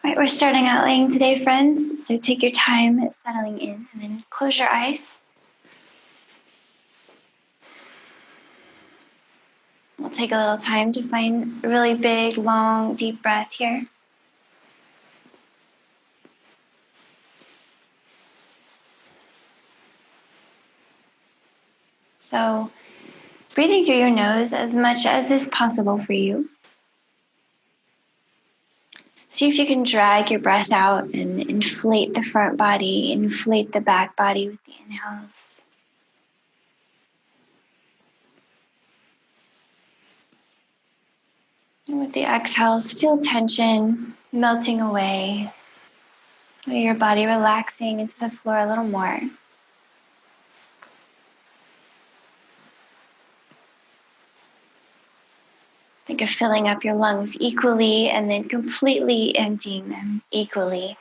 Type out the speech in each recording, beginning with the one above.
All right, we're starting out laying today, friends. So take your time at settling in and then close your eyes. We'll take a little time to find a really big, long, deep breath here. So breathing through your nose as much as is possible for you. See if you can drag your breath out and inflate the front body, inflate the back body with the inhales. And with the exhales, feel tension melting away. Feel your body relaxing into the floor a little more. Think of filling up your lungs equally and then completely emptying them equally.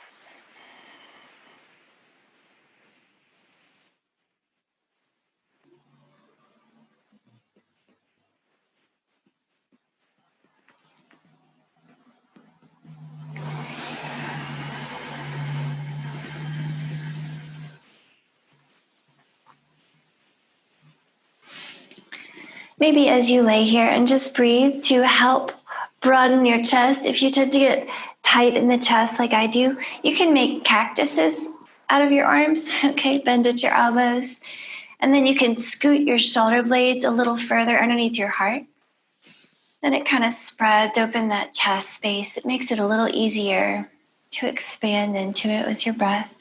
Maybe as you lay here and just breathe to help broaden your chest. If you tend to get tight in the chest like I do, you can make cactuses out of your arms, okay? Bend at your elbows. And then you can scoot your shoulder blades a little further underneath your heart. Then it kind of spreads open that chest space. It makes it a little easier to expand into it with your breath.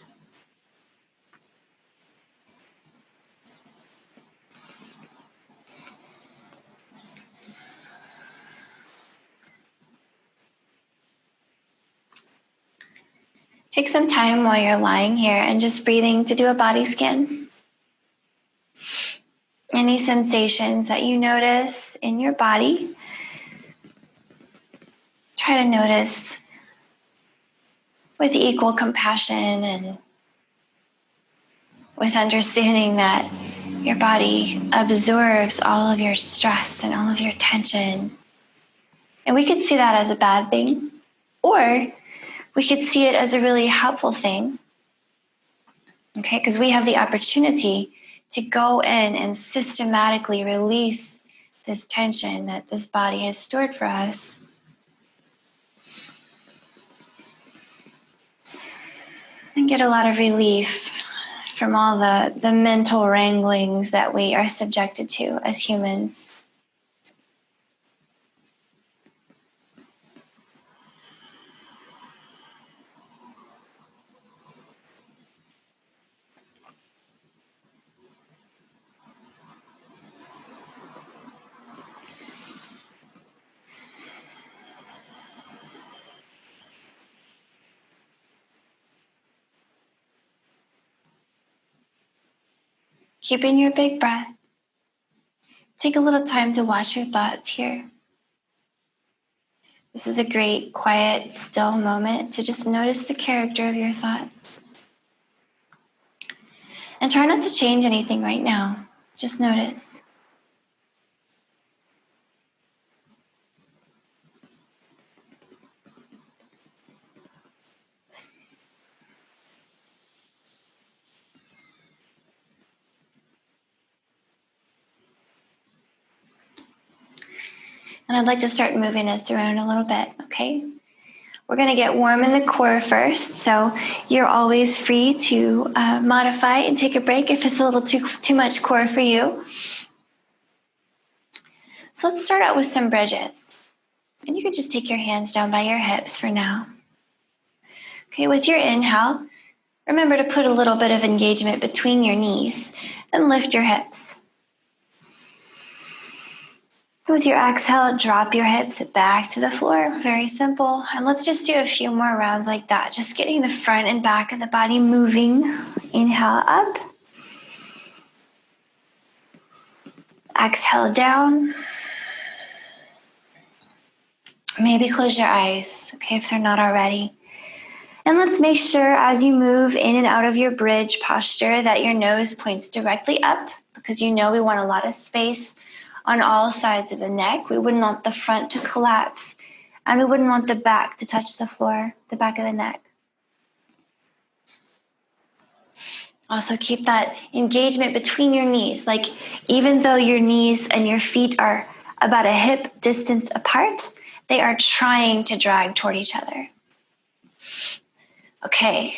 Take some time while you're lying here and just breathing to do a body scan. Any sensations that you notice in your body, try to notice with equal compassion and with understanding that your body absorbs all of your stress and all of your tension. And we could see that as a bad thing, or we could see it as a really helpful thing, okay? Because we have the opportunity to go in and systematically release this tension that this body has stored for us. And get a lot of relief from all the mental wranglings that we are subjected to as humans. Keeping your big breath. Take a little time to watch your thoughts here. This is a great, quiet, still moment to just notice the character of your thoughts. And try not to change anything right now. Just notice. And I'd like to start moving us around a little bit, okay? We're going to get warm in the core first, so you're always free to modify and take a break if it's a little too much core for you. So let's start out with some bridges. And you can just take your hands down by your hips for now. Okay, with your inhale, remember to put a little bit of engagement between your knees and lift your hips. With your exhale, drop your hips back to the floor. Very simple. And let's just do a few more rounds like that. Just getting the front and back of the body moving. Inhale up. Exhale down. Maybe close your eyes, okay, if they're not already. And let's make sure as you move in and out of your bridge posture that your nose points directly up, because you know we want a lot of space on all sides of the neck. We wouldn't want the front to collapse And we wouldn't want the back to touch the floor, the back of the neck. Also keep that engagement between your knees. Like even though your knees and your feet are about a hip distance apart, they are trying to drag toward each other. Okay,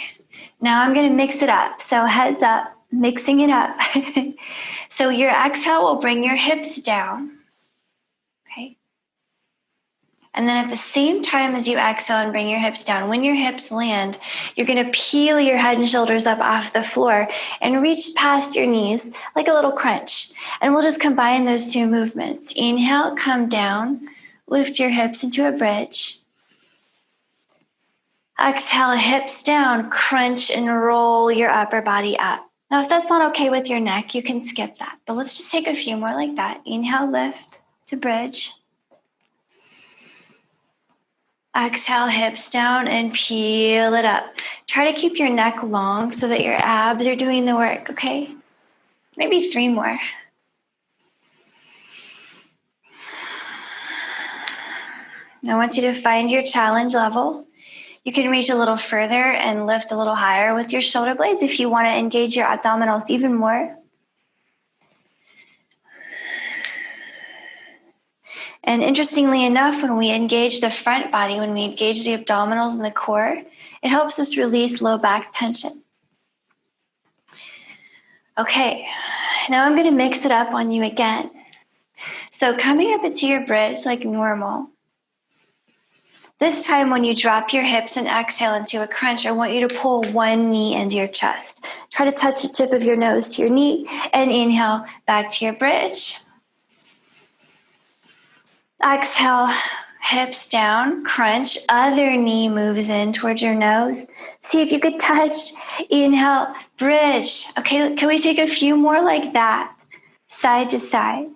now I'm going to mix it up. So heads up, mixing it up. So your exhale will bring your hips down. Okay. And then at the same time as you exhale and bring your hips down, when your hips land, you're going to peel your head and shoulders up off the floor and reach past your knees like a little crunch. And we'll just combine those two movements. Inhale, come down, lift your hips into a bridge. Exhale, hips down, crunch and roll your upper body up. Now, if that's not okay with your neck, you can skip that. But let's just take a few more like that. Inhale, lift to bridge. Exhale, hips down and peel it up. Try to keep your neck long so that your abs are doing the work, okay? Maybe 3 more. I want you to find your challenge level. You can reach a little further and lift a little higher with your shoulder blades if you want to engage your abdominals even more. And interestingly enough, when we engage the front body, when we engage the abdominals and the core, it helps us release low back tension. Okay, now I'm going to mix it up on you again. So coming up into your bridge like normal. This time when you drop your hips and exhale into a crunch, I want you to pull one knee into your chest. Try to touch the tip of your nose to your knee and inhale back to your bridge. Exhale, hips down, crunch, other knee moves in towards your nose. See if you could touch, inhale, bridge. Okay, can we take a few more like that, side to side?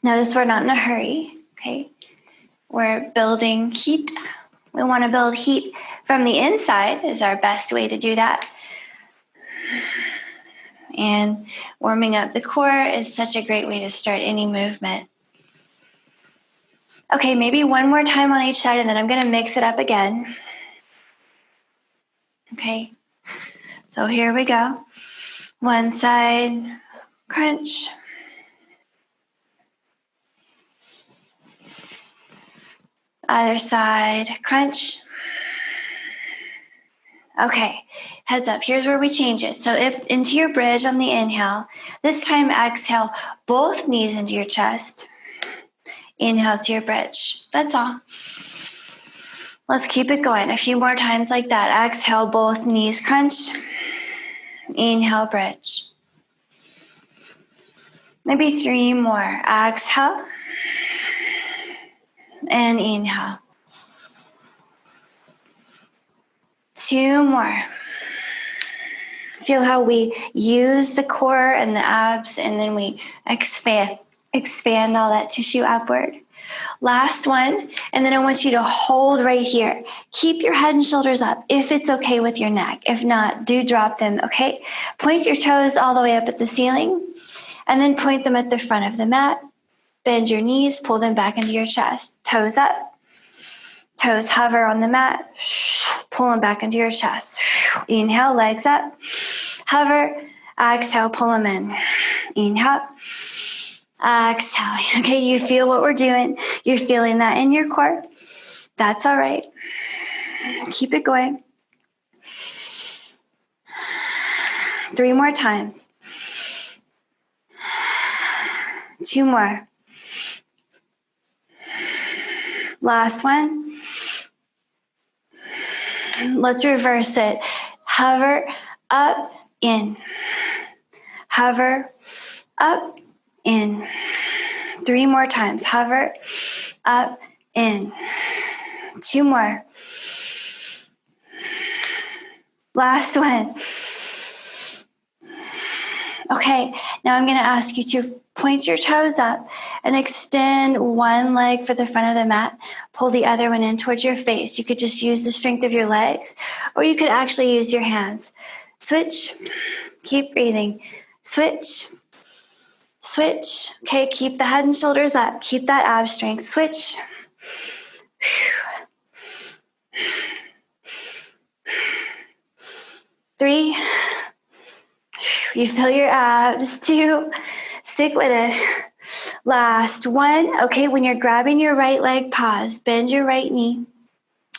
Notice we're not in a hurry, okay? We're building heat. We want to build heat from the inside is our best way to do that. And warming up the core is such a great way to start any movement. Okay, maybe one more time on each side, and then I'm going to mix it up again. Okay, so here we go. One side, crunch. Other side, crunch. Okay, heads up. Here's where we change it. So if into your bridge on the inhale, this time exhale both knees into your chest. Inhale to your bridge. That's all. Let's keep it going. A few more times like that. Exhale, both knees crunch. Inhale, bridge. Maybe 3 more. Exhale. And inhale. 2 more. Feel how we use the core and the abs, and then we expand all that tissue upward. Last one, and then I want you to hold right here. Keep your head and shoulders up if it's okay with your neck. If not, do drop them, okay? Point your toes all the way up at the ceiling, and then point them at the front of the mat. Bend your knees, pull them back into your chest. Toes up. Toes hover on the mat. Pull them back into your chest. Inhale, legs up. Hover. Exhale, pull them in. Inhale. Exhale. Okay, you feel what we're doing. You're feeling that in your core. That's all right. Keep it going. 3 more times. 2 more. Last one. Let's reverse it. Hover, up, in. Hover, up, in. 3 more times. Hover, up, in. 2 more. Last one. Okay, now I'm going to ask you to point your toes up and extend one leg for the front of the mat. Pull the other one in towards your face. You could just use the strength of your legs, or you could actually use your hands. Switch. Keep breathing. Switch. Switch. Okay, keep the head and shoulders up. Keep that ab strength. Switch. 3. You feel your abs. 2. Stick with it. Last 1. Okay, when you're grabbing your right leg, pause. Bend your right knee.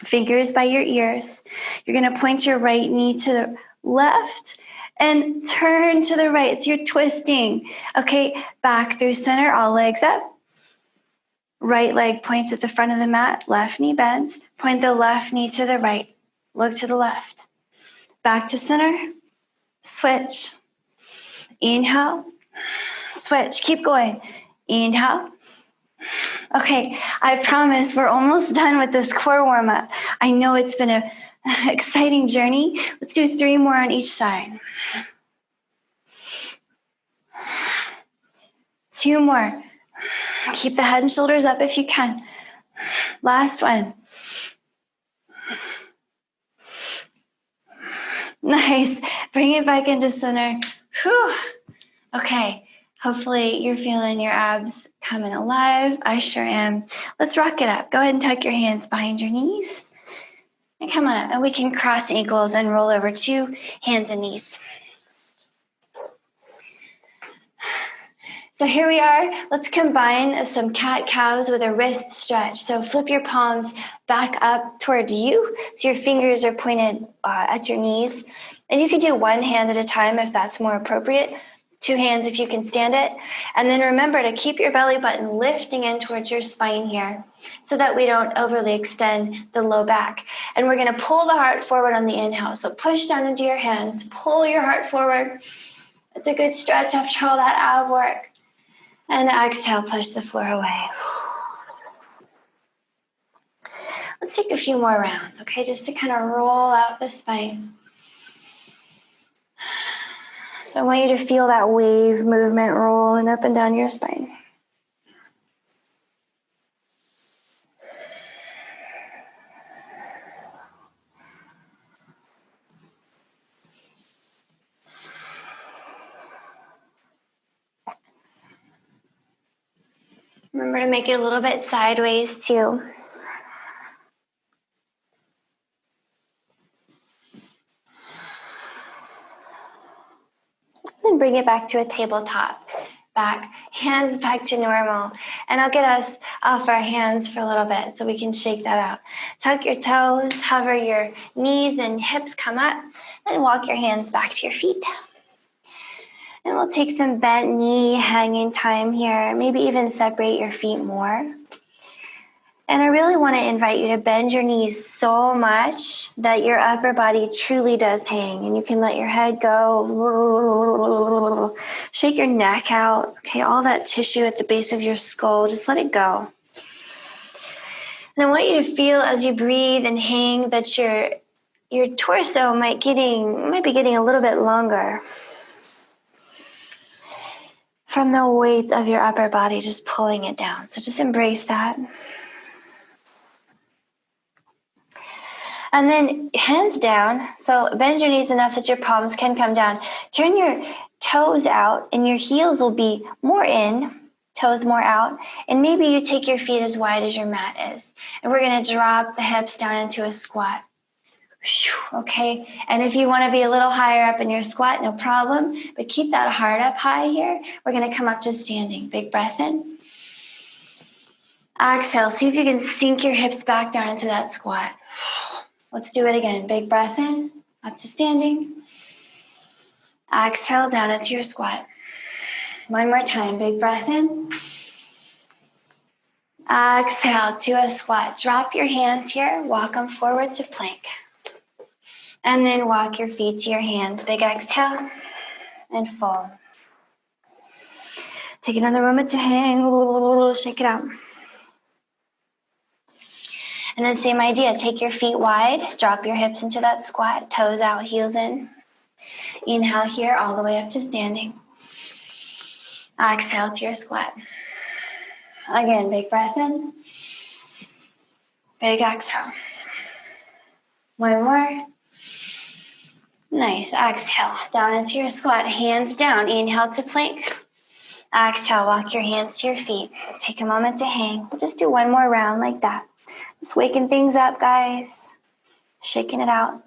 Fingers by your ears. You're going to point your right knee to the left and turn to the right. So you're twisting. Okay, back through center, all legs up. Right leg points at the front of the mat. Left knee bends. Point the left knee to the right. Look to the left. Back to center. Switch. Inhale. Switch. Keep going. Inhale. Okay, I promise we're almost done with this core warm-up. I know it's been an exciting journey. Let's do 3 more on each side. 2 more. Keep the head and shoulders up if you can. Last one. Nice. Bring it back into center. Whew. Okay. Hopefully you're feeling your abs coming alive. I sure am. Let's rock it up. Go ahead and tuck your hands behind your knees. And come on up. And we can cross ankles and roll over to hands and knees. So here we are. Let's combine some cat-cows with a wrist stretch. So flip your palms back up toward you. So your fingers are pointed at your knees. And you can do one hand at a time if that's more appropriate. 2 hands if you can stand it. And then remember to keep your belly button lifting in towards your spine here so that we don't overly extend the low back. And we're going to pull the heart forward on the inhale. So push down into your hands. Pull your heart forward. It's a good stretch after all that ab work. And exhale, push the floor away. Let's take a few more rounds, okay? Just to kind of roll out the spine. So I want you to feel that wave movement rolling up and down your spine. Remember to make it a little bit sideways too. Then bring it back to a tabletop. Back, hands back to normal. And I'll get us off our hands for a little bit so we can shake that out. Tuck your toes, hover your knees and hips come up, and walk your hands back to your feet. And we'll take some bent knee hanging time here. Maybe even separate your feet more. And I really want to invite you to bend your knees so much that your upper body truly does hang. And you can let your head go. Shake your neck out. Okay, all that tissue at the base of your skull, just let it go. And I want you to feel as you breathe and hang that your torso might be getting a little bit longer from the weight of your upper body just pulling it down. So just embrace that. And then hands down. So bend your knees enough that your palms can come down. Turn your toes out and your heels will be more in, toes more out. And maybe you take your feet as wide as your mat is. And we're going to drop the hips down into a squat. Okay, and if you want to be a little higher up in your squat, no problem, but keep that heart up high here. We're going to come up to standing. Big breath in. Exhale, see if you can sink your hips back down into that squat. Let's do it again. Big breath in, up to standing. Exhale, down into your squat. One more time. Big breath in. Exhale to a squat. Drop your hands here. Walk them forward to plank. And then walk your feet to your hands. Big exhale and fold. Take another moment to hang. Shake it out. And then same idea. Take your feet wide. Drop your hips into that squat. Toes out, heels in. Inhale here all the way up to standing. Exhale to your squat. Again, big breath in. Big exhale. One more. Nice. Exhale. Down into your squat. Hands down. Inhale to plank. Exhale. Walk your hands to your feet. Take a moment to hang. We'll just do one more round like that. Just waking things up, guys. Shaking it out.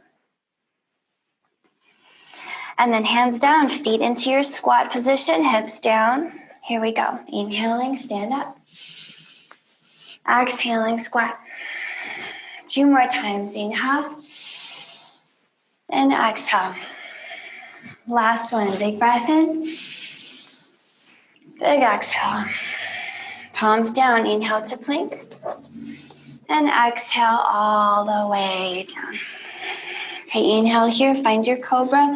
And then hands down. Feet into your squat position. Hips down. Here we go. Inhaling. Stand up. Exhaling. Squat. 2 more times. Inhale. And exhale. Last one. Big breath in. Big exhale. Palms down. Inhale to plank. And exhale all the way down. Okay, inhale here. Find your cobra.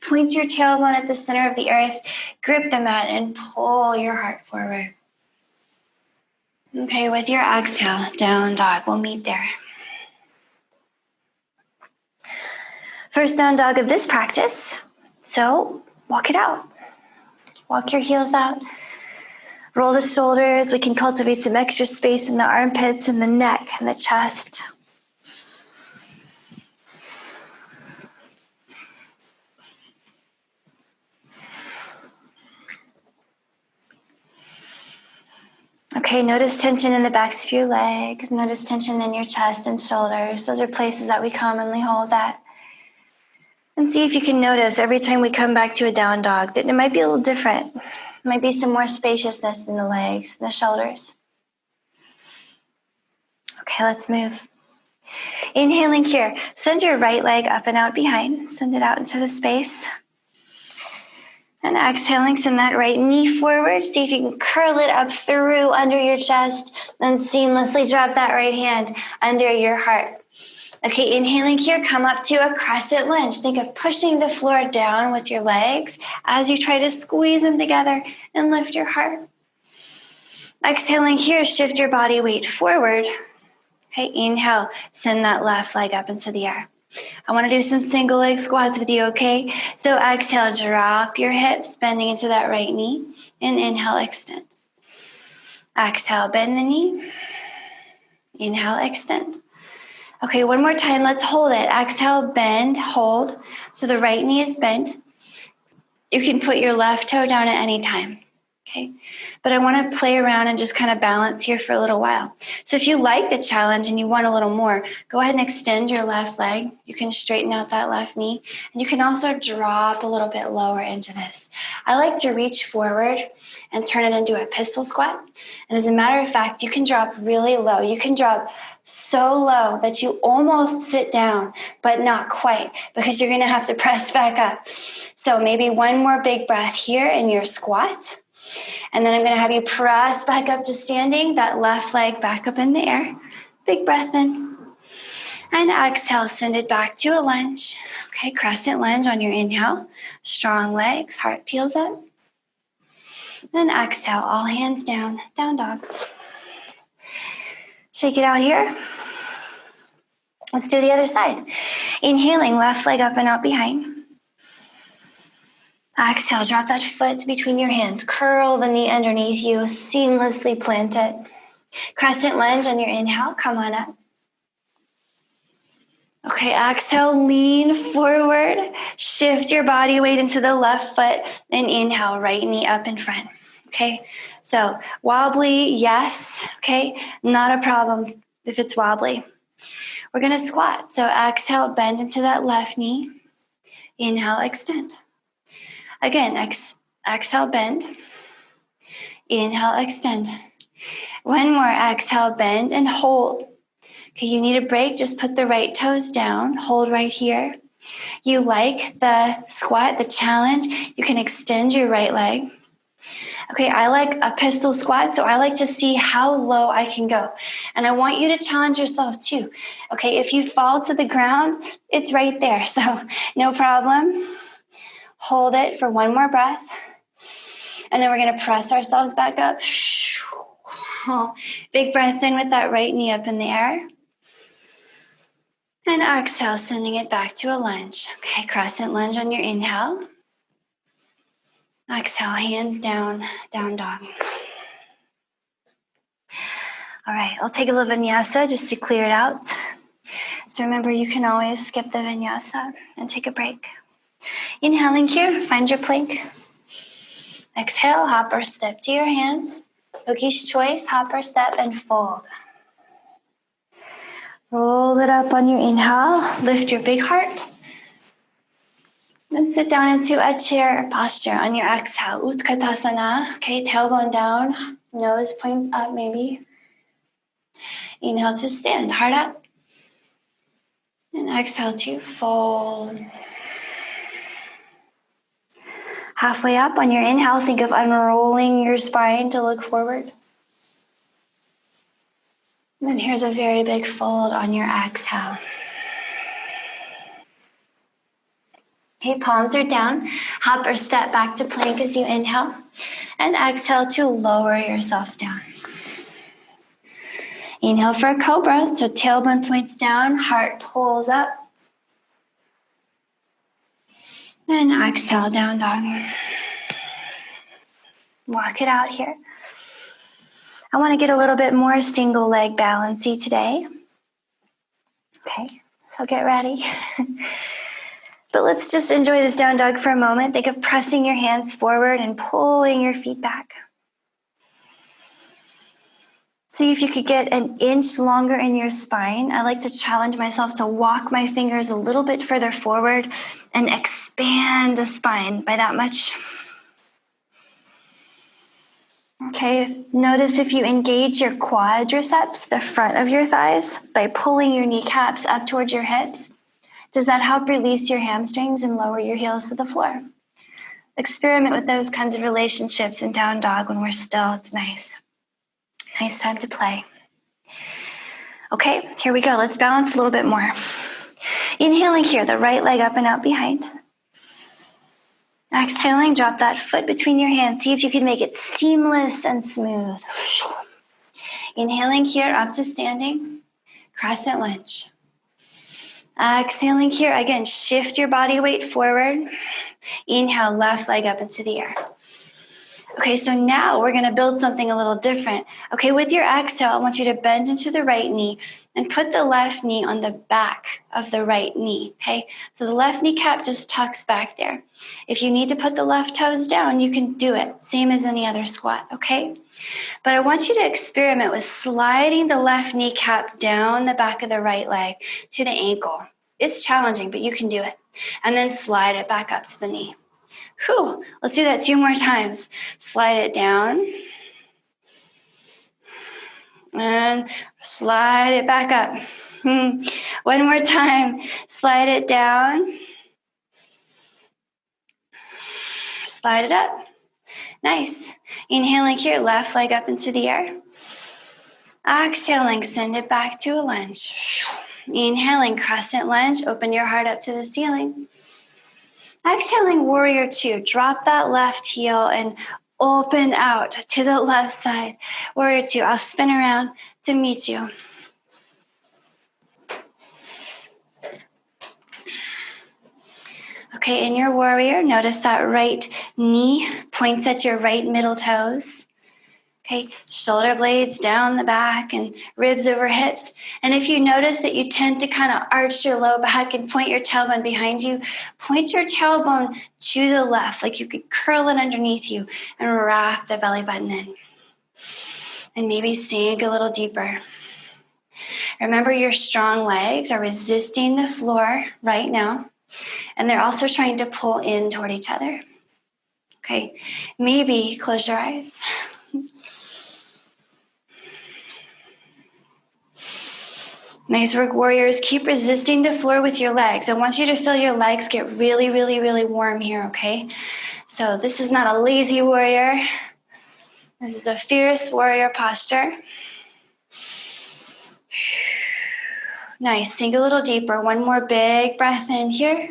Point your tailbone at the center of the earth. Grip the mat and pull your heart forward. Okay, with your exhale, down dog. We'll meet there. First down dog of this practice. So walk it out. Walk your heels out. Roll the shoulders. We can cultivate some extra space in the armpits and the neck and the chest. Okay, notice tension in the backs of your legs. Notice tension in your chest and shoulders. Those are places that we commonly hold that. And see if you can notice every time we come back to a down dog that it might be a little different. Might be some more spaciousness in the legs, the shoulders. Okay, let's move. Inhaling here. Send your right leg up and out behind. Send it out into the space. And exhaling, send that right knee forward. See if you can curl it up through under your chest. Then seamlessly drop that right hand under your heart. Okay, inhaling here, come up to a crescent lunge. Think of pushing the floor down with your legs as you try to squeeze them together and lift your heart. Exhaling here, shift your body weight forward. Okay, inhale, send that left leg up into the air. I want to do some single leg squats with you, okay? So exhale, drop your hips, bending into that right knee. And inhale, extend. Exhale, bend the knee. Inhale, extend. Okay, one more time. Let's hold it. Exhale, bend, hold. So the right knee is bent. You can put your left toe down at any time. Okay, but I want to play around and just kind of balance here for a little while. So if you like the challenge and you want a little more, go ahead and extend your left leg. You can straighten out that left knee, and you can also drop a little bit lower into this. I like to reach forward and turn it into a pistol squat. And as a matter of fact, you can drop really low. You can drop so low that you almost sit down, but not quite, because you're going to have to press back up. So maybe one more big breath here in your squat. And then I'm going to have you press back up to standing, that left leg back up in the air. Big breath in. And exhale, send it back to a lunge. Okay, crescent lunge on your inhale. Strong legs, heart peels up. Then exhale, all hands down, down dog. Shake it out here. Let's do the other side. Inhaling, left leg up and out behind. Exhale, drop that foot between your hands. Curl the knee underneath you. Seamlessly plant it. Crescent lunge on your inhale. Come on up. Okay, exhale, lean forward. Shift your body weight into the left foot. Then inhale, right knee up in front. Okay, so wobbly, yes. Okay, not a problem if it's wobbly. We're going to squat. So exhale, bend into that left knee. Inhale, extend. Again, exhale, bend. Inhale, extend. One more, exhale, bend and hold. Okay, you need a break, just put the right toes down, hold right here. You like the squat, the challenge, you can extend your right leg. Okay, I like a pistol squat, so I like to see how low I can go. And I want you to challenge yourself too. Okay, if you fall to the ground, it's right there, so no problem. Hold it for one more breath. And then we're going to press ourselves back up. Big breath in with that right knee up in the air. And exhale, sending it back to a lunge. Okay, crescent lunge on your inhale. Exhale, hands down, down dog. All right, I'll take a little vinyasa just to clear it out. So remember, you can always skip the vinyasa and take a break. Inhaling here, find your plank. Exhale, hop or step to your hands. Yogi's choice, hop or step and fold. Roll it up on your inhale, lift your big heart. And sit down into a chair posture on your exhale. Utkatasana. Okay, tailbone down, nose points up maybe. Inhale to stand, heart up. And exhale to fold. Halfway up on your inhale, think of unrolling your spine to look forward. And then here's a very big fold on your exhale. Okay, palms are down. Hop or step back to plank as you inhale. And exhale to lower yourself down. Inhale for a cobra. So tailbone points down, heart pulls up. Then exhale, down dog. Walk it out here. I want to get a little bit more single leg balancey today. Okay, so get ready. But let's just enjoy this down dog for a moment. Think of pressing your hands forward and pulling your feet back. See if you could get an inch longer in your spine. I like to challenge myself to walk my fingers a little bit further forward and expand the spine by that much. Okay, notice if you engage your quadriceps, the front of your thighs, by pulling your kneecaps up towards your hips. Does that help release your hamstrings and lower your heels to the floor? Experiment with those kinds of relationships in down dog when we're still. It's nice. Nice time to play. Okay, here we go. Let's balance a little bit more. Inhaling here, the right leg up and out behind. Exhaling, drop that foot between your hands. See if you can make it seamless and smooth. Inhaling here, up to standing. Crescent lunge. Exhaling here, again, shift your body weight forward. Inhale, left leg up into the air. Okay, so now we're gonna build something a little different. Okay, with your exhale, I want you to bend into the right knee and put the left knee on the back of the right knee, okay? So the left kneecap just tucks back there. If you need to put the left toes down, you can do it, same as any other squat, okay? But I want you to experiment with sliding the left kneecap down the back of the right leg to the ankle. It's challenging, but you can do it. And then slide it back up to the knee. Whew, let's do that 2 more times. Slide it down. And slide it back up. 1 more time. Slide it down. Slide it up. Nice. Inhaling here, left leg up into the air. Exhaling, send it back to a lunge. Inhaling, crescent lunge. Open your heart up to the ceiling. Exhaling, warrior 2. Drop that left heel and open out to the left side. Warrior 2. I'll spin around to meet you. Okay, in your warrior, notice that right knee points at your right middle toes. Okay, shoulder blades down the back and ribs over hips. And if you notice that you tend to kind of arch your low back and point your tailbone behind you, point your tailbone to the left, like you could curl it underneath you and wrap the belly button in. And maybe sink a little deeper. Remember, your strong legs are resisting the floor right now, and they're also trying to pull in toward each other. Okay, maybe close your eyes. Nice work, warriors. Keep resisting the floor with your legs. I want you to feel your legs get really, really, really warm here, okay? So this is not a lazy warrior. This is a fierce warrior posture. Nice. Sink a little deeper. 1 more big breath in here.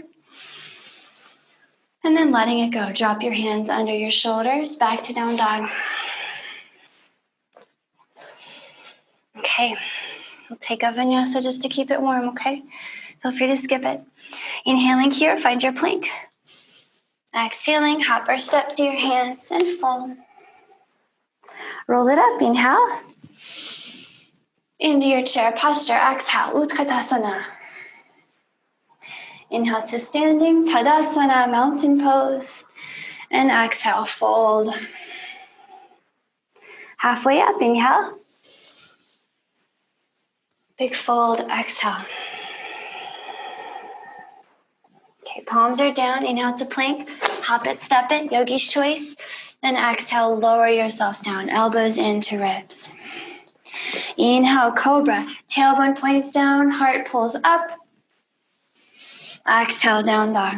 And then letting it go. Drop your hands under your shoulders. Back to down dog. Okay. We'll take a vinyasa just to keep it warm, okay? Feel free to skip it. Inhaling here, find your plank. Exhaling, hop or step to your hands and fold. Roll it up, inhale. Into your chair posture, exhale, Utkatasana. Inhale to standing, Tadasana, mountain pose. And exhale, fold. Halfway up, inhale. Big fold, exhale. Okay, palms are down, inhale to plank. Hop it, step it, yogi's choice. Then exhale, lower yourself down, elbows into ribs. Inhale, cobra. Tailbone points down, heart pulls up. Exhale, down dog.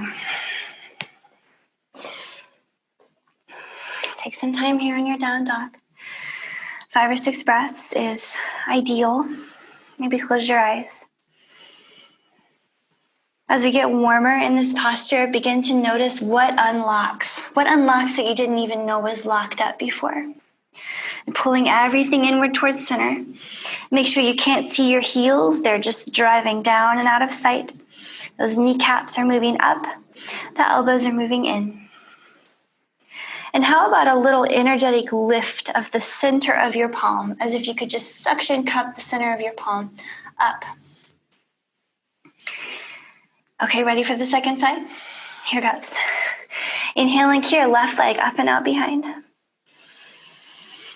Take some time here in your down dog. 5 or 6 breaths is ideal. Maybe close your eyes. As we get warmer in this posture, begin to notice what unlocks that you didn't even know was locked up before. And pulling everything inward towards center. Make sure you can't see your heels. They're just driving down and out of sight. Those kneecaps are moving up. The elbows are moving in. And how about a little energetic lift of the center of your palm, as if you could just suction cup the center of your palm up. Okay, ready for the second side? Here goes. Inhaling here, left leg up and out behind.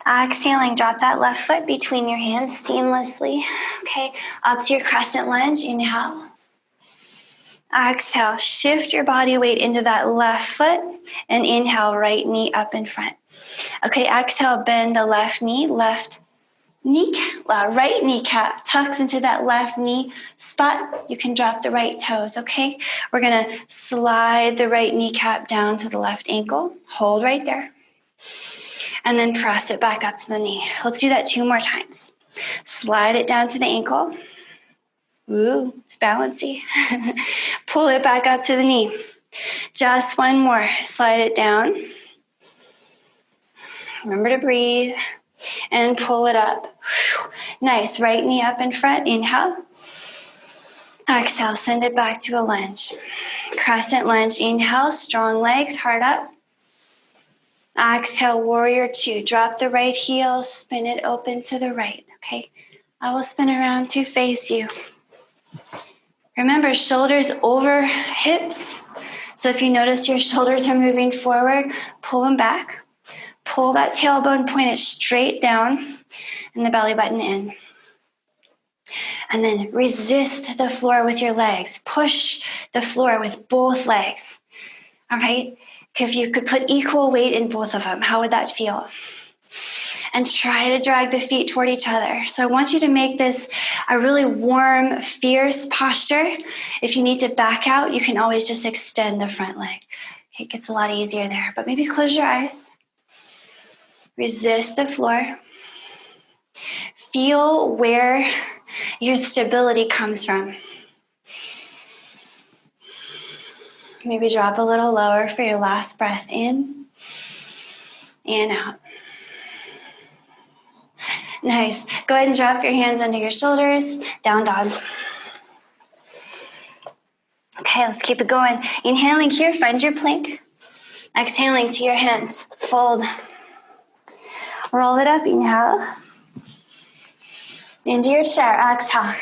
Exhaling, drop that left foot between your hands seamlessly. Okay, up to your crescent lunge, inhale. Exhale, shift your body weight into that left foot and inhale, right knee up in front. Okay, exhale, bend the left knee, right kneecap tucks into that left knee spot. You can drop the right toes, okay? We're gonna slide the right kneecap down to the left ankle. Hold right there. And then press it back up to the knee. Let's do that 2 more times. Slide it down to the ankle. Ooh, it's bouncy. Pull it back up to the knee. Just 1 more. Slide it down. Remember to breathe. And pull it up. Nice. Right knee up in front. Inhale. Exhale. Send it back to a lunge. Crescent lunge. Inhale. Strong legs. Heart up. Exhale. Warrior 2. Drop the right heel. Spin it open to the right. Okay. I will spin around to face you. Remember, shoulders over hips. So if you notice your shoulders are moving forward, pull them back. Pull that tailbone, point it straight down, and the belly button in. And then resist the floor with your legs. Push the floor with both legs. All right? If you could put equal weight in both of them, how would that feel? And try to drag the feet toward each other. So I want you to make this a really warm, fierce posture. If you need to back out, you can always just extend the front leg. Okay, it gets a lot easier there, but maybe close your eyes. Resist the floor. Feel where your stability comes from. Maybe drop a little lower for your last breath in and out. Nice. Go ahead and drop your hands under your shoulders. Down dog. Okay, let's keep it going. Inhaling here, find your plank. Exhaling to your hands. Fold. Roll it up. Inhale. Into your chair. Exhale.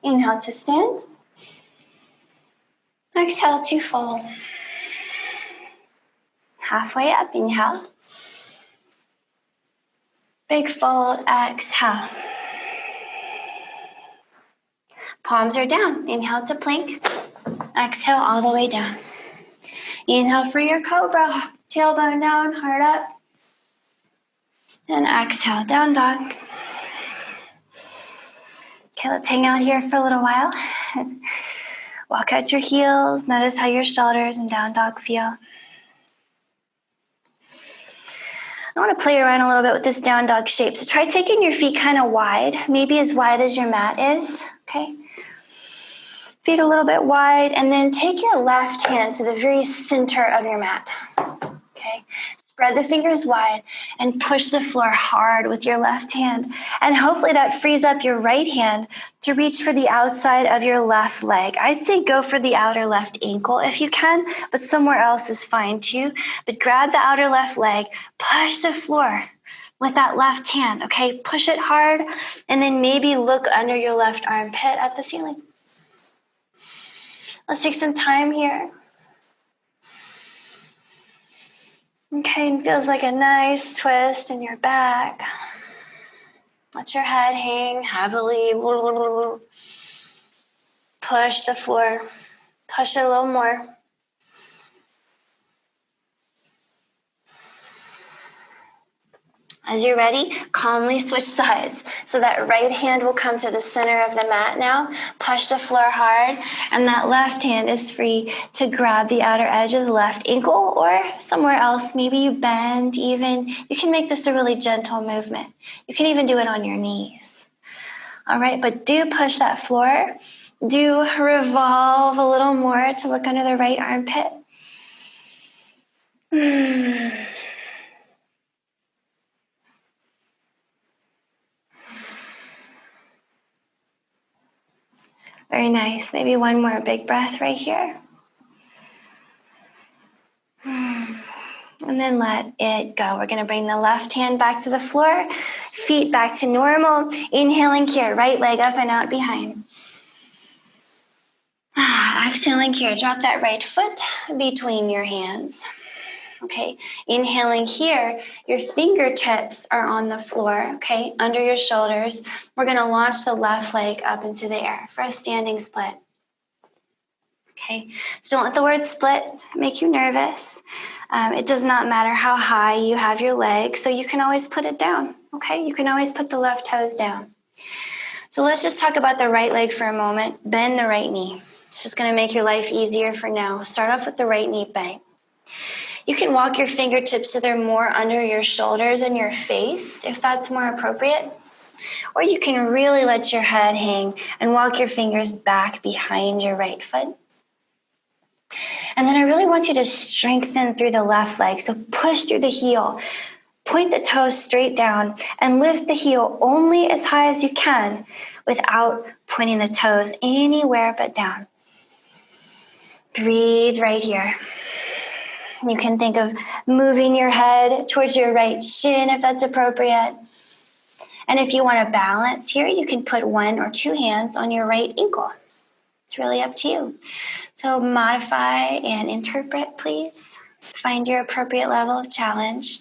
Inhale to stand. Exhale to fold. Halfway up. Inhale. Big fold. Exhale. Palms are down. Inhale to plank. Exhale all the way down. Inhale for your cobra. Tailbone down, heart up. And exhale, down dog. Okay, let's hang out here for a little while. Walk out your heels. Notice how your shoulders and down dog feel. I want to play around a little bit with this down dog shape. So try taking your feet kind of wide, maybe as wide as your mat is, okay? Feet a little bit wide, and then take your left hand to the very center of your mat, okay? Spread the fingers wide and push the floor hard with your left hand. And hopefully that frees up your right hand to reach for the outside of your left leg. I'd say go for the outer left ankle if you can, but somewhere else is fine too. But grab the outer left leg, push the floor with that left hand, okay? Push it hard, and then maybe look under your left armpit at the ceiling. Let's take some time here. Okay, and feels like a nice twist in your back. Let your head hang heavily. Push the floor. Push it a little more. As you're ready, calmly switch sides. So that right hand will come to the center of the mat now. Push the floor hard, and that left hand is free to grab the outer edge of the left ankle or somewhere else. Maybe you bend even. You can make this a really gentle movement. You can even do it on your knees. All right, but do push that floor. Do revolve a little more to look under the right armpit. Very nice. Maybe one more big breath right here. And then let it go. We're going to bring the left hand back to the floor, feet back to normal. Inhaling here, right leg up and out behind. Exhaling here, drop that right foot between your hands. Okay, inhaling here, your fingertips are on the floor, okay, under your shoulders. We're going to launch the left leg up into the air for a standing split. Okay, so don't let the word split make you nervous. It does not matter how high you have your leg, so you can always put it down, okay? You can always put the left toes down. So let's just talk about the right leg for a moment. Bend the right knee. It's just going to make your life easier for now. Start off with the right knee bent. You can walk your fingertips so they're more under your shoulders and your face, if that's more appropriate. Or you can really let your head hang and walk your fingers back behind your right foot. And then I really want you to strengthen through the left leg. So push through the heel, point the toes straight down, and lift the heel only as high as you can without pointing the toes anywhere but down. Breathe right here. You can think of moving your head towards your right shin if that's appropriate. And if you want to balance here, you can put one or two hands on your right ankle. It's really up to you. So modify and interpret, please. Find your appropriate level of challenge.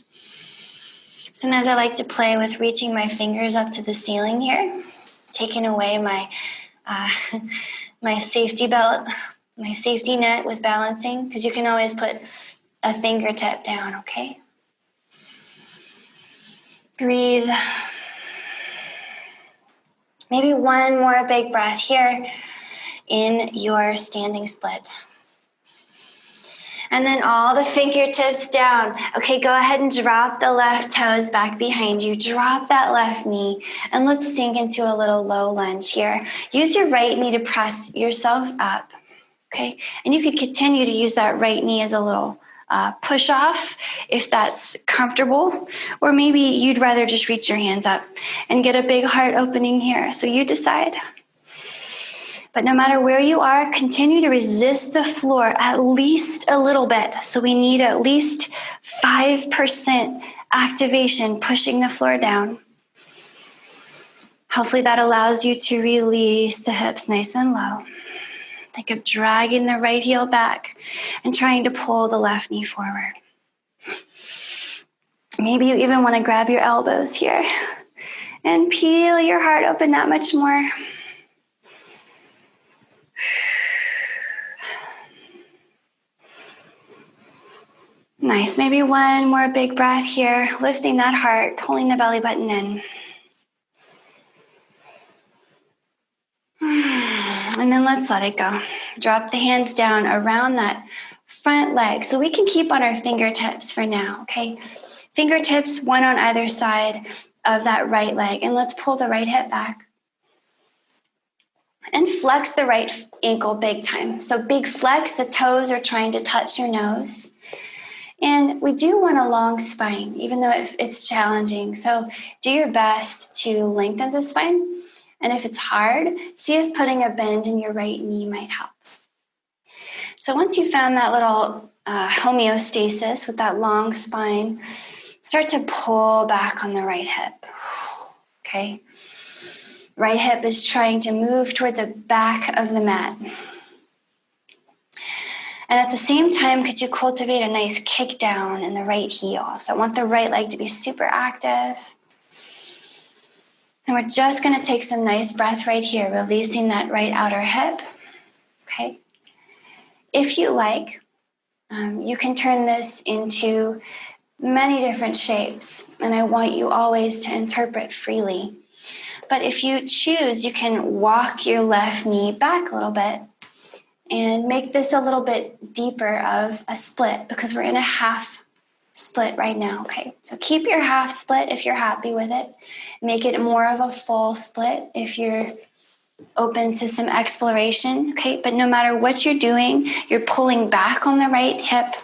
Sometimes I like to play with reaching my fingers up to the ceiling here, taking away my my safety belt, my safety net with balancing, because you can always put a fingertip down, okay? Breathe. Maybe one more big breath here in your standing split. And then all the fingertips down. Okay, go ahead and drop the left toes back behind you. Drop that left knee. And let's sink into a little low lunge here. Use your right knee to press yourself up. Okay, and you could continue to use that right knee as a little push off if that's comfortable, or maybe you'd rather just reach your hands up and get a big heart opening here. So you decide. But no matter where you are, continue to resist the floor at least a little bit. So we need at least 5% activation, pushing the floor down. Hopefully that allows you to release the hips nice and low. Think of dragging the right heel back and trying to pull the left knee forward. Maybe you even want to grab your elbows here and peel your heart open that much more. Nice. Maybe one more big breath here, lifting that heart, pulling the belly button in. And then let's let it go. Drop the hands down around that front leg. So we can keep on our fingertips for now, okay? Fingertips, one on either side of that right leg. And let's pull the right hip back. And flex the right ankle big time. So big flex, the toes are trying to touch your nose. And we do want a long spine, even though it's challenging. So do your best to lengthen the spine. And if it's hard, see if putting a bend in your right knee might help. So once you found that little homeostasis with that long spine, start to pull back on the right hip. Okay? Right hip is trying to move toward the back of the mat. And at the same time, could you cultivate a nice kick down in the right heel? So I want the right leg to be super active. And we're just going to take some nice breath right here, releasing that right outer hip. Okay? If you like, you can turn this into many different shapes. And I want you always to interpret freely. But if you choose, you can walk your left knee back a little bit and make this a little bit deeper of a split, because we're in a half split right now. Okay, so keep your half split if you're happy with it. Make it more of a full split if you're open to some exploration. Okay, but no matter what you're doing, you're pulling back on the right hip,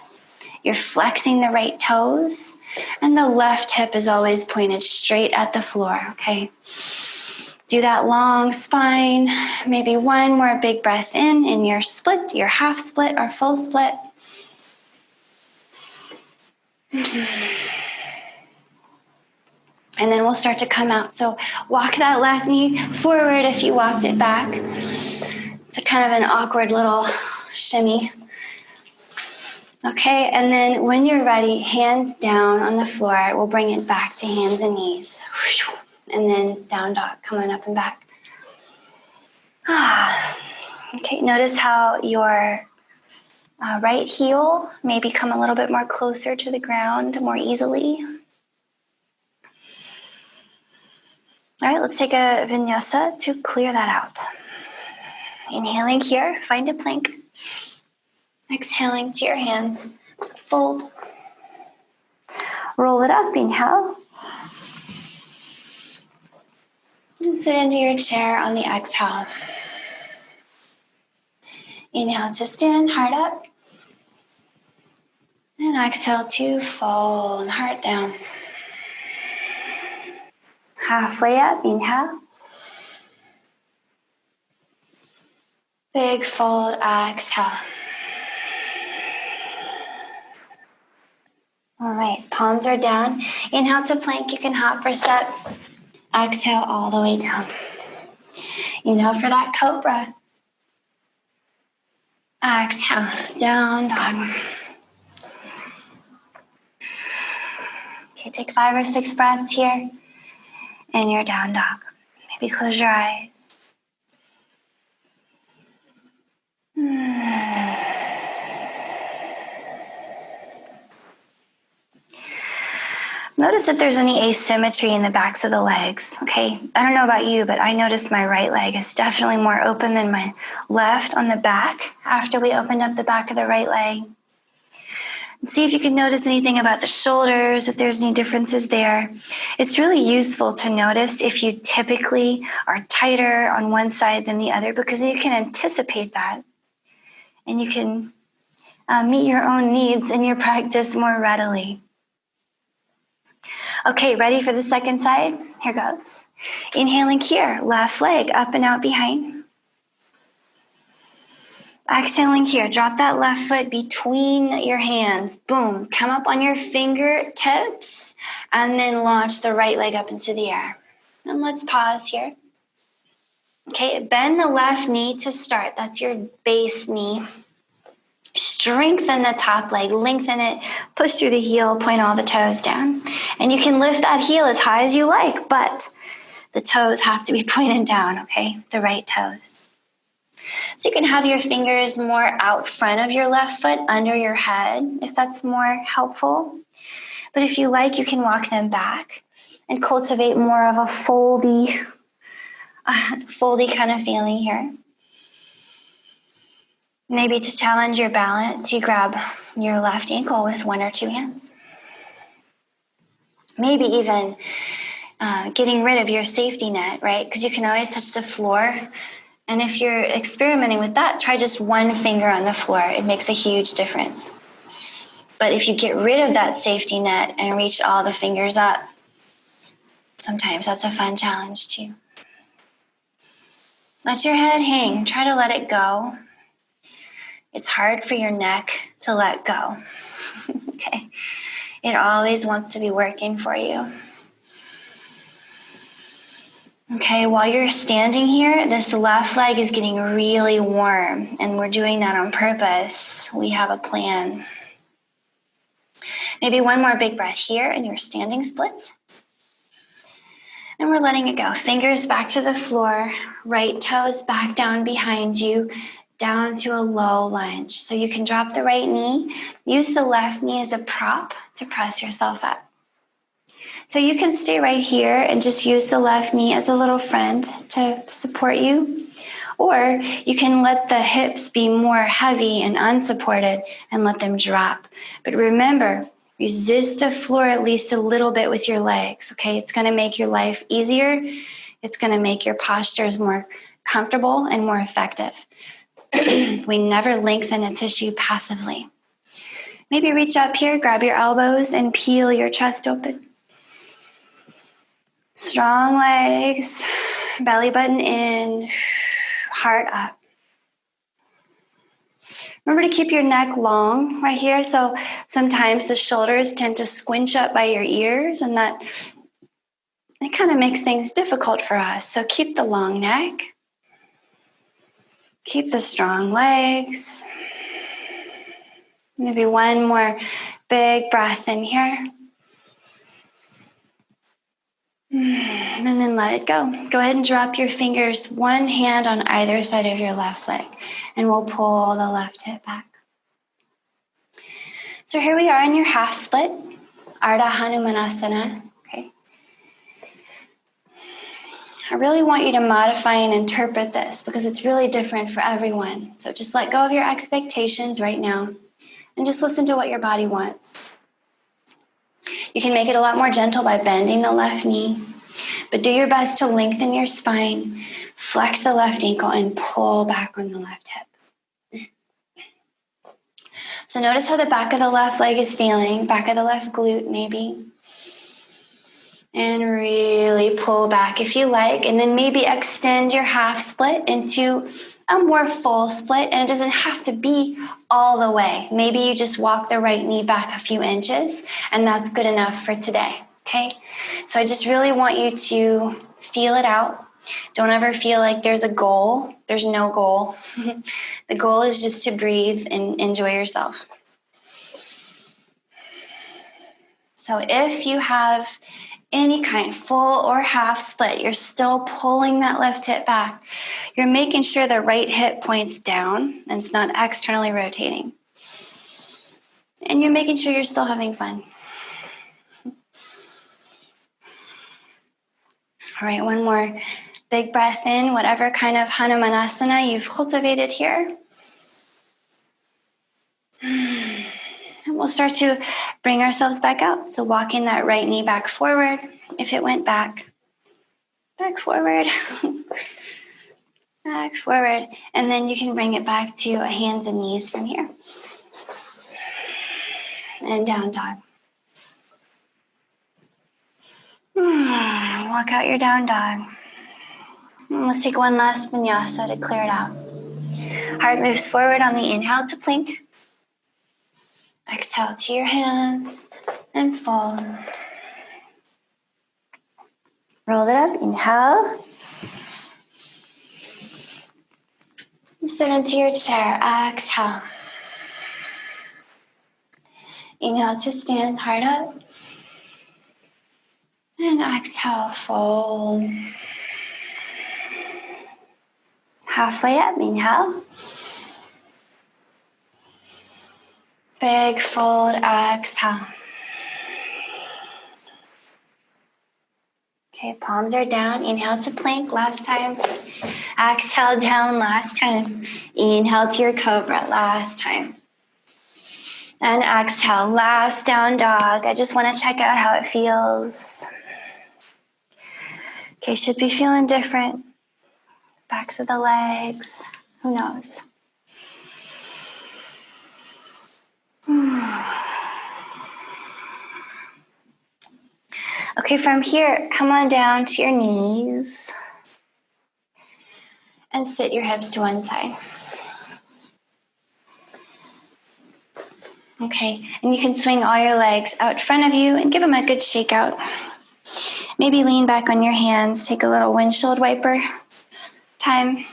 you're flexing the right toes, and the left hip is always pointed straight at the floor. Okay, do that long spine, maybe one more big breath in your split, your half split or full split. And then we'll start to come out. So walk that left knee forward if you walked it back. It's a kind of an awkward little shimmy. Okay, and then when you're ready, hands down on the floor. We'll bring it back to hands and knees. And then down dog, coming up and back. Okay, notice how your right heel may become a little bit more closer to the ground more easily. All right, let's take a vinyasa to clear that out. Inhaling here, find a plank. Exhaling to your hands, fold. Roll it up, inhale. And sit into your chair on the exhale. Inhale to stand, heart up. And exhale to fold, heart down. Halfway up, inhale. Big fold, exhale. All right, palms are down. Inhale to plank, you can hop or step. Exhale all the way down. Inhale for that cobra. Exhale, down dog. Okay, take 5 or 6 breaths here. And your down dog. Maybe close your eyes. Notice if there's any asymmetry in the backs of the legs, okay? I don't know about you, but I noticed my right leg is definitely more open than my left on the back after we opened up the back of the right leg. And see if you can notice anything about the shoulders, if there's any differences there. It's really useful to notice if you typically are tighter on one side than the other, because you can anticipate that. And you can meet your own needs in your practice more readily. Okay, ready for the second side? Here goes. Inhaling here, left leg up and out behind. Exhaling here, drop that left foot between your hands. Boom, come up on your fingertips and then launch the right leg up into the air. And let's pause here. Okay, bend the left knee to start. That's your base knee. Strengthen the top leg, lengthen it, push through the heel, point all the toes down. And you can lift that heel as high as you like, but the toes have to be pointed down, okay? The right toes. So you can have your fingers more out front of your left foot, under your head, if that's more helpful. But if you like, you can walk them back and cultivate more of a foldy kind of feeling here. Maybe to challenge your balance, you grab your left ankle with 1 or 2 hands. Maybe even getting rid of your safety net, right? Because you can always touch the floor. And if you're experimenting with that, try just 1 finger on the floor. It makes a huge difference. But if you get rid of that safety net and reach all the fingers up, sometimes that's a fun challenge too. Let your head hang. Try to let it go. It's hard for your neck to let go. Okay. It always wants to be working for you. Okay, while you're standing here, this left leg is getting really warm, and we're doing that on purpose. We have a plan. Maybe one more big breath here in your standing split. And we're letting it go. Fingers back to the floor, right toes back down behind you, down to a low lunge. So you can drop the right knee, use the left knee as a prop to press yourself up. So you can stay right here and just use the left knee as a little friend to support you. Or you can let the hips be more heavy and unsupported and let them drop. But remember, resist the floor at least a little bit with your legs, okay? It's gonna make your life easier. It's gonna make your postures more comfortable and more effective. We never lengthen a tissue passively. Maybe reach up here, grab your elbows, and peel your chest open. Strong legs, belly button in, heart up. Remember to keep your neck long right here. So sometimes the shoulders tend to squinch up by your ears, and that it kind of makes things difficult for us. So keep the long neck. Keep the strong legs. Maybe one more big breath in here. And then let it go. Go ahead and drop your fingers, one hand on either side of your left leg, and we'll pull the left hip back. So here we are in your half split, Ardha Hanumanasana. Okay. I really want you to modify and interpret this because it's really different for everyone. So just let go of your expectations right now and just listen to what your body wants. You can make it a lot more gentle by bending the left knee, but do your best to lengthen your spine, flex the left ankle, and pull back on the left hip. So notice how the back of the left leg is feeling, back of the left glute maybe. And really pull back if you like, and then maybe extend your half split into a more full split, and it doesn't have to be all the way. Maybe you just walk the right knee back a few inches, and that's good enough for today, okay? So I just really want you to feel it out. Don't ever feel like there's a goal. There's no goal. The goal is just to breathe and enjoy yourself. So if you have any kind, full or half split, you're still pulling that left hip back. You're making sure the right hip points down and it's not externally rotating. And you're making sure you're still having fun. All right, one more big breath in, whatever kind of Hanumanasana you've cultivated here. And we'll start to bring ourselves back out. So walking that right knee back forward. If it went back forward, back forward. And then you can bring it back to hands and knees from here. And down dog. Walk out your down dog. And let's take one last vinyasa to clear it out. Heart moves forward on the inhale to plank. Exhale to your hands and fold. Roll it up, inhale. Sit into your chair, exhale. Inhale to stand, heart up. And exhale, fold. Halfway up, inhale. Big fold, exhale. Okay, palms are down. Inhale to plank, last time. Exhale down, last time. Inhale to your cobra, last time. And exhale, last down dog. I just want to check out how it feels. Okay, should be feeling different. Backs of the legs, who knows? Okay, from here, come on down to your knees and sit your hips to one side. Okay, and you can swing all your legs out front of you and give them a good shake out. Maybe lean back on your hands, take a little windshield wiper time.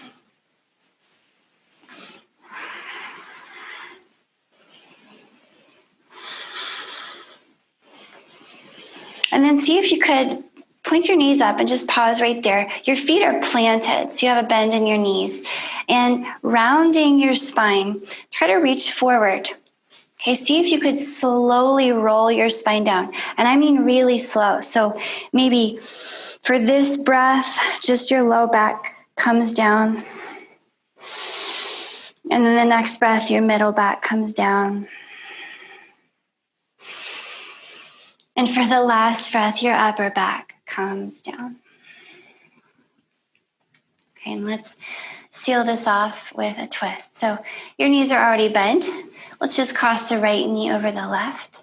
And then see if you could point your knees up and just pause right there. Your feet are planted, so you have a bend in your knees. And rounding your spine, try to reach forward. Okay, see if you could slowly roll your spine down. And I mean really slow. So maybe for this breath, just your low back comes down. And then the next breath, your middle back comes down. And for the last breath, your upper back comes down. Okay, and let's seal this off with a twist. So your knees are already bent. Let's just cross the right knee over the left.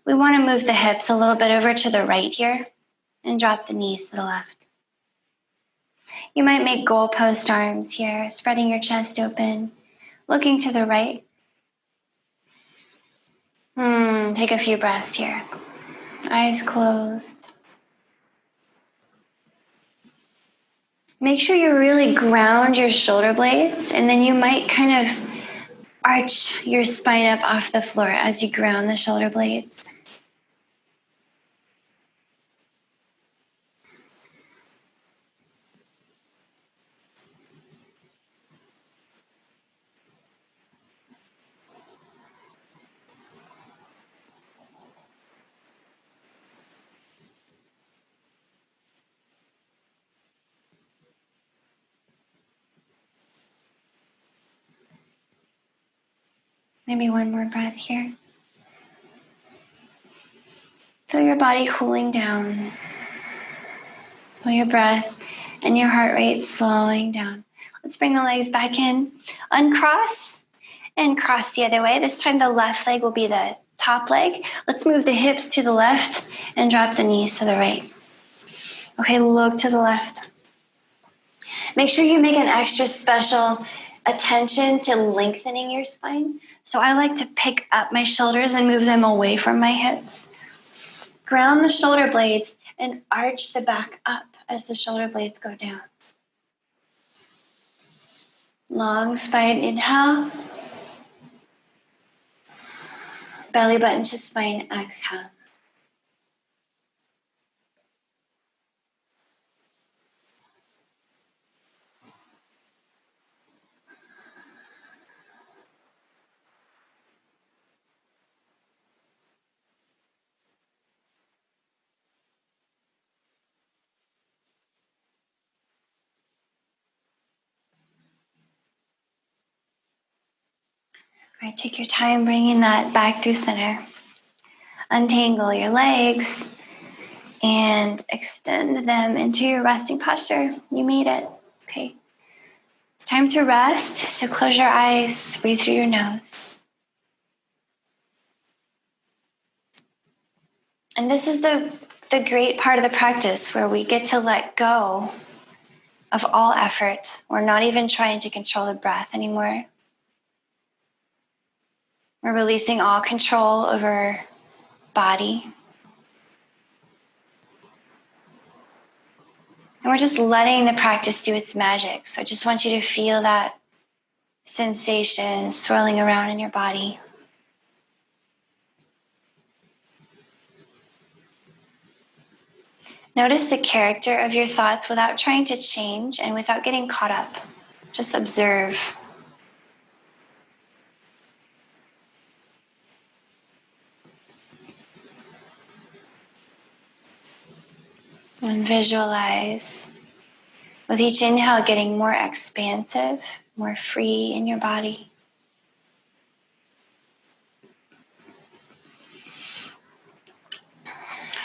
We want to move the hips a little bit over to the right here and drop the knees to the left. You might make goalpost arms here, spreading your chest open, looking to the right. Take a few breaths here. Eyes closed. Make sure you really ground your shoulder blades, and then you might kind of arch your spine up off the floor as you ground the shoulder blades. Maybe one more breath here. Feel your body cooling down. Feel your breath and your heart rate slowing down. Let's bring the legs back in. Uncross and cross the other way. This time the left leg will be the top leg. Let's move the hips to the left and drop the knees to the right. Okay, look to the left. Make sure you make an extra special attention to lengthening your spine. So I like to pick up my shoulders and move them away from my hips. Ground the shoulder blades and arch the back up as the shoulder blades go down. Long spine inhale. Belly button to spine exhale. All right, take your time bringing that back through center. Untangle your legs and extend them into your resting posture. You made it. Okay. It's time to rest. So close your eyes, breathe through your nose. And this is the great part of the practice where we get to let go of all effort. We're not even trying to control the breath anymore. We're releasing all control over body. And we're just letting the practice do its magic. So I just want you to feel that sensation swirling around in your body. Notice the character of your thoughts without trying to change and without getting caught up. Just observe. And visualize with each inhale getting more expansive, more free in your body.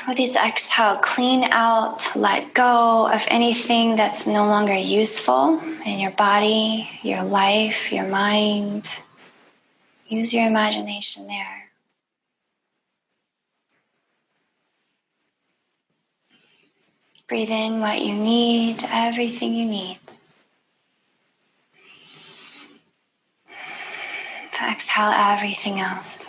With each exhale, clean out, let go of anything that's no longer useful in your body, your life, your mind. Use your imagination there. Breathe in what you need, everything you need. Exhale everything else.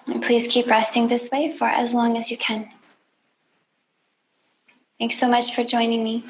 And please keep resting this way for as long as you can. Thanks so much for joining me.